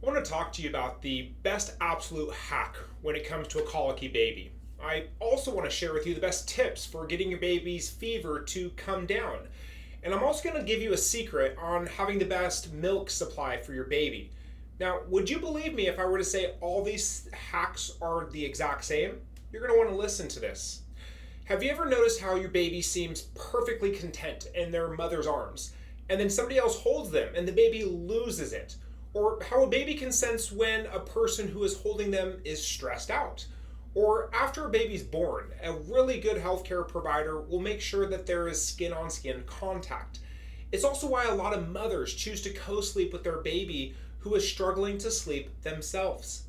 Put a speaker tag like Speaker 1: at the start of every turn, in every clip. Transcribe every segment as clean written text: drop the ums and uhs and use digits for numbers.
Speaker 1: I want to talk to you about the best absolute hack when it comes to a colicky baby. I also want to share with you the best tips for getting your baby's fever to come down. And I'm also going to give you a secret on having the best milk supply for your baby. Now, would you believe me if I were to say all these hacks are the exact same? You're going to want to listen to this. Have you ever noticed how your baby seems perfectly content in their mother's arms, and then somebody else holds them and the baby loses it? Or how a baby can sense when a person who is holding them is stressed out? Or after a baby's born, a really good healthcare provider will make sure that there is skin on skin contact. It's also why a lot of mothers choose to co-sleep with their baby who is struggling to sleep themselves.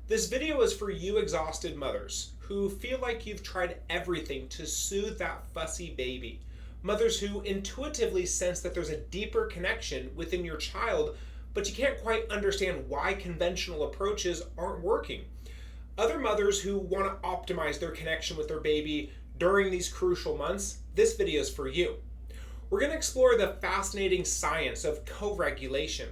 Speaker 1: This video is for you exhausted mothers who feel like you've tried everything to soothe that fussy baby. Mothers who intuitively sense that there's a deeper connection within your child, but you can't quite understand why conventional approaches aren't working. Other mothers who want to optimize their connection with their baby during these crucial months, this video is for you. We're going to explore the fascinating science of co-regulation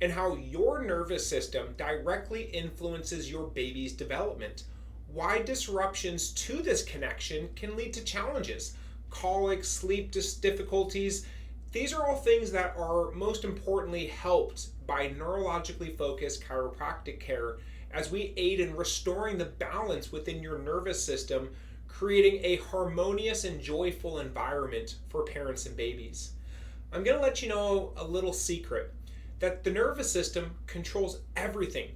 Speaker 1: and how your nervous system directly influences your baby's development, why disruptions to this connection can lead to challenges, colic, sleep difficulties. These are all things that are most importantly helped by neurologically focused chiropractic care as we aid in restoring the balance within your nervous system, creating a harmonious and joyful environment for parents and babies. I'm going to let you know a little secret that the nervous system controls everything,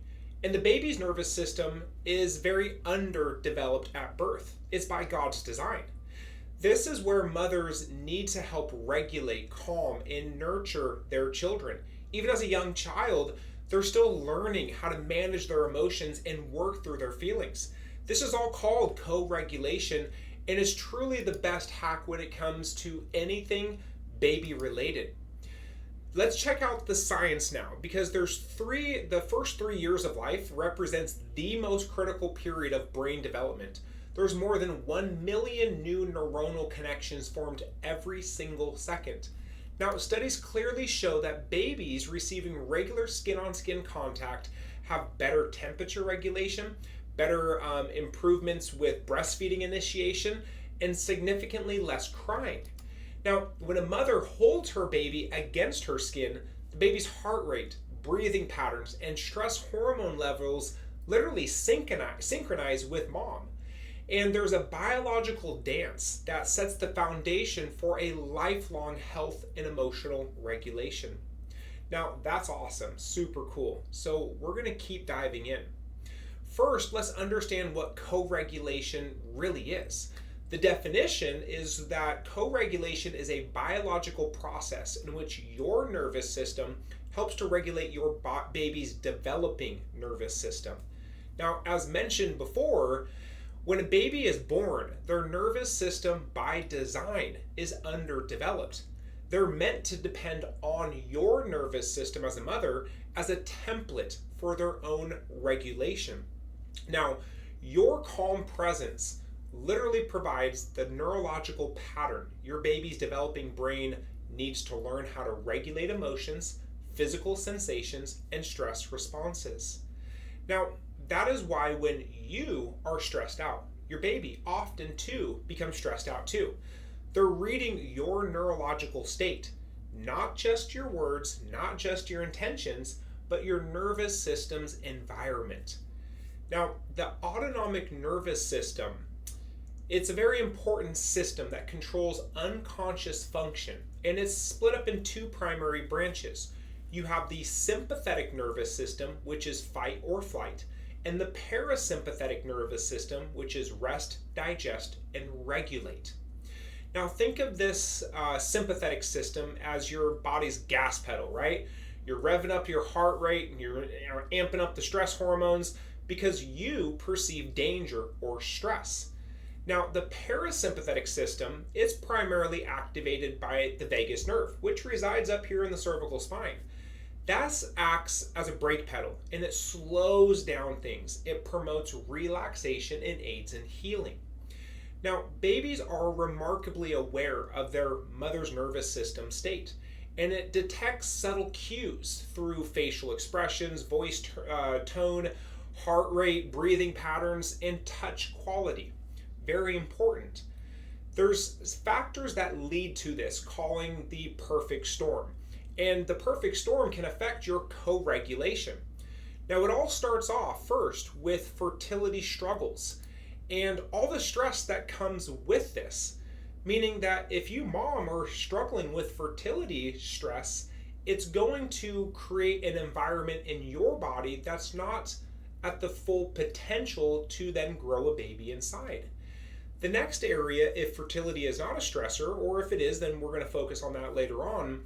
Speaker 1: and the baby's nervous system is very underdeveloped at birth. It's by God's design. This is where mothers need to help regulate, calm, and nurture their children. Even as a young child, they're still learning how to manage their emotions and work through their feelings. This is all called co-regulation and is truly the best hack when it comes to anything baby related. Let's check out the science now, because the first 3 years of life represents the most critical period of brain development. There's more than 1 million new neuronal connections formed every single second. Now, studies clearly show that babies receiving regular skin-on-skin contact have better temperature regulation, better improvements with breastfeeding initiation, and significantly less crying. Now, when a mother holds her baby against her skin, the baby's heart rate, breathing patterns, and stress hormone levels literally synchronize with mom. And there's a biological dance that sets the foundation for a lifelong health and emotional regulation. Now, that's awesome, super cool. So we're going to keep diving in. First, let's understand what co-regulation really is. The definition is that co-regulation is a biological process in which your nervous system helps to regulate your baby's developing nervous system. Now, as mentioned before, when a baby is born, their nervous system by design is underdeveloped. They're meant to depend on your nervous system as a mother as a template for their own regulation. Now, your calm presence literally provides the neurological pattern your baby's developing brain needs to learn how to regulate emotions, physical sensations, and stress responses. Now, that is why when you are stressed out, your baby often too becomes stressed out too. They're reading your neurological state, not just your words, not just your intentions, but your nervous system's environment. Now, the autonomic nervous system, it's a very important system that controls unconscious function, and it's split up in two primary branches. You have the sympathetic nervous system, which is fight or flight, and the parasympathetic nervous system, which is rest, digest, and regulate. Now think of this sympathetic system as your body's gas pedal, right? You're revving up your heart rate and you're amping up the stress hormones because you perceive danger or stress. Now the parasympathetic system is primarily activated by the vagus nerve, which resides up here in the cervical spine. That acts as a brake pedal and it slows down things. It promotes relaxation and aids in healing. Now, babies are remarkably aware of their mother's nervous system state, and it detects subtle cues through facial expressions, voice tone, heart rate, breathing patterns, and touch quality. Very important. There's factors that lead to this, calling the perfect storm. And the perfect storm can affect your co-regulation. Now, it all starts off first with fertility struggles and all the stress that comes with this. Meaning that if you, mom, are struggling with fertility stress, it's going to create an environment in your body that's not at the full potential to then grow a baby inside. The next area, if fertility is not a stressor, or if it is, then we're going to focus on that later on.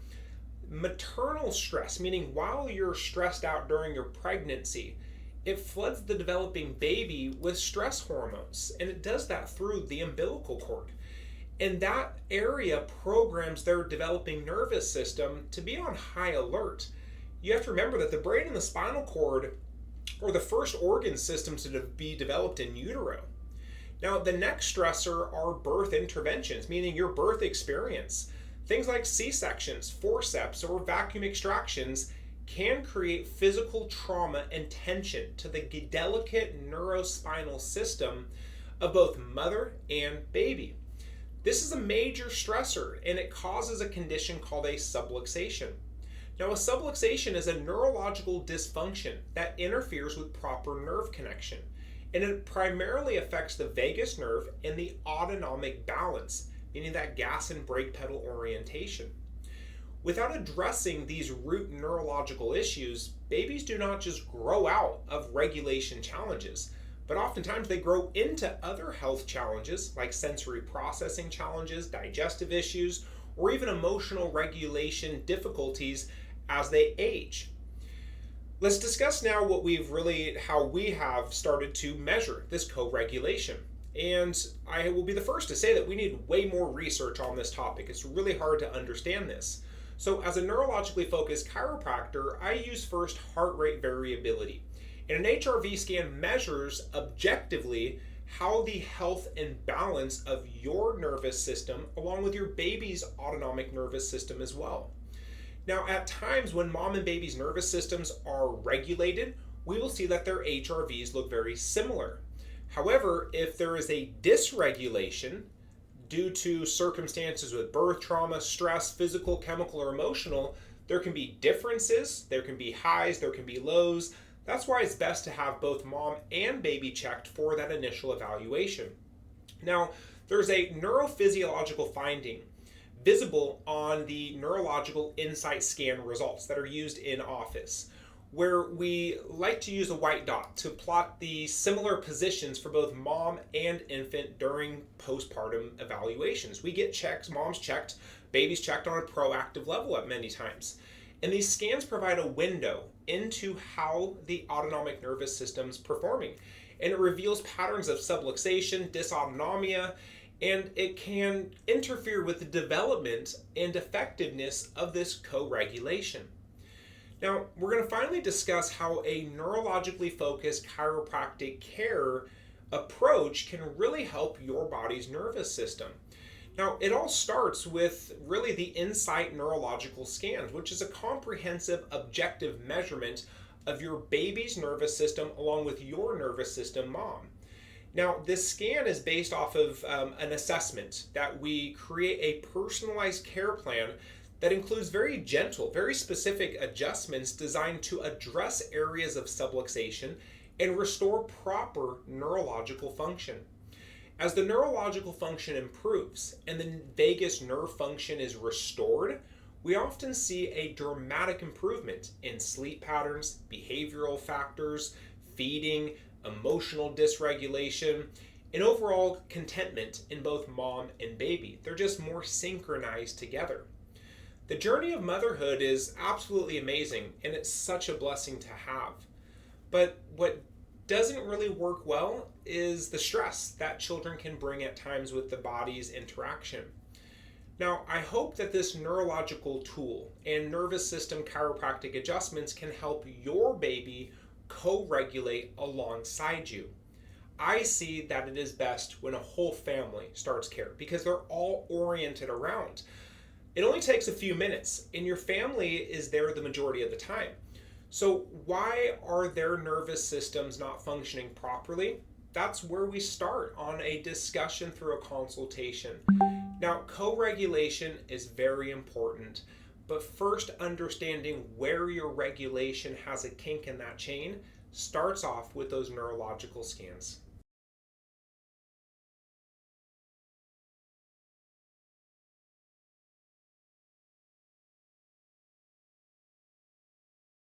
Speaker 1: Maternal stress, meaning while you're stressed out during your pregnancy, it floods the developing baby with stress hormones, and it does that through the umbilical cord. And that area programs their developing nervous system to be on high alert. You have to remember that the brain and the spinal cord are the first organ systems to be developed in utero. Now, the next stressor are birth interventions, meaning your birth experience. Things like C-sections, forceps, or vacuum extractions can create physical trauma and tension to the delicate neurospinal system of both mother and baby. This is a major stressor, and it causes a condition called a subluxation. Now, a subluxation is a neurological dysfunction that interferes with proper nerve connection, and it primarily affects the vagus nerve and the autonomic balance, meaning that gas and brake pedal orientation. Without addressing these root neurological issues, babies do not just grow out of regulation challenges, but oftentimes they grow into other health challenges like sensory processing challenges, digestive issues, or even emotional regulation difficulties as they age. Let's discuss now how we have started to measure this co-regulation. And I will be the first to say that we need way more research on this topic. It's really hard to understand this. So as a neurologically focused chiropractor, I use first heart rate variability. And an HRV scan measures objectively how the health and balance of your nervous system along with your baby's autonomic nervous system as well. Now, at times when mom and baby's nervous systems are regulated, we will see that their HRVs look very similar. However, if there is a dysregulation due to circumstances with birth trauma, stress, physical, chemical, or emotional, there can be differences, there can be highs, there can be lows. That's why it's best to have both mom and baby checked for that initial evaluation. Now, there's a neurophysiological finding visible on the neurological insight scan results that are used in office, where we like to use a white dot to plot the similar positions for both mom and infant during postpartum evaluations. We get checks, mom's checked, baby's checked on a proactive level at many times. And these scans provide a window into how the autonomic nervous system's performing. And it reveals patterns of subluxation, dysautonomia, and it can interfere with the development and effectiveness of this co-regulation. Now, we're going to finally discuss how a neurologically focused chiropractic care approach can really help your body's nervous system. Now, it all starts with really the Insight neurological scans, which is a comprehensive objective measurement of your baby's nervous system along with your nervous system, mom. Now, this scan is based off of an assessment that we create a personalized care plan that includes very gentle, very specific adjustments designed to address areas of subluxation and restore proper neurological function. As the neurological function improves and the vagus nerve function is restored, we often see a dramatic improvement in sleep patterns, behavioral factors, feeding, emotional dysregulation, and overall contentment in both mom and baby. They're just more synchronized together. The journey of motherhood is absolutely amazing, and it's such a blessing to have. But what doesn't really work well is the stress that children can bring at times with the body's interaction. Now, I hope that this neurological tool and nervous system chiropractic adjustments can help your baby co-regulate alongside you. I see that it is best when a whole family starts care because they're all oriented around It only takes a few minutes, and your family is there the majority of the time. So, why are their nervous systems not functioning properly? That's where we start on a discussion through a consultation. Now, co regulation is very important, but first understanding where your regulation has a kink in that chain starts off with those neurological scans.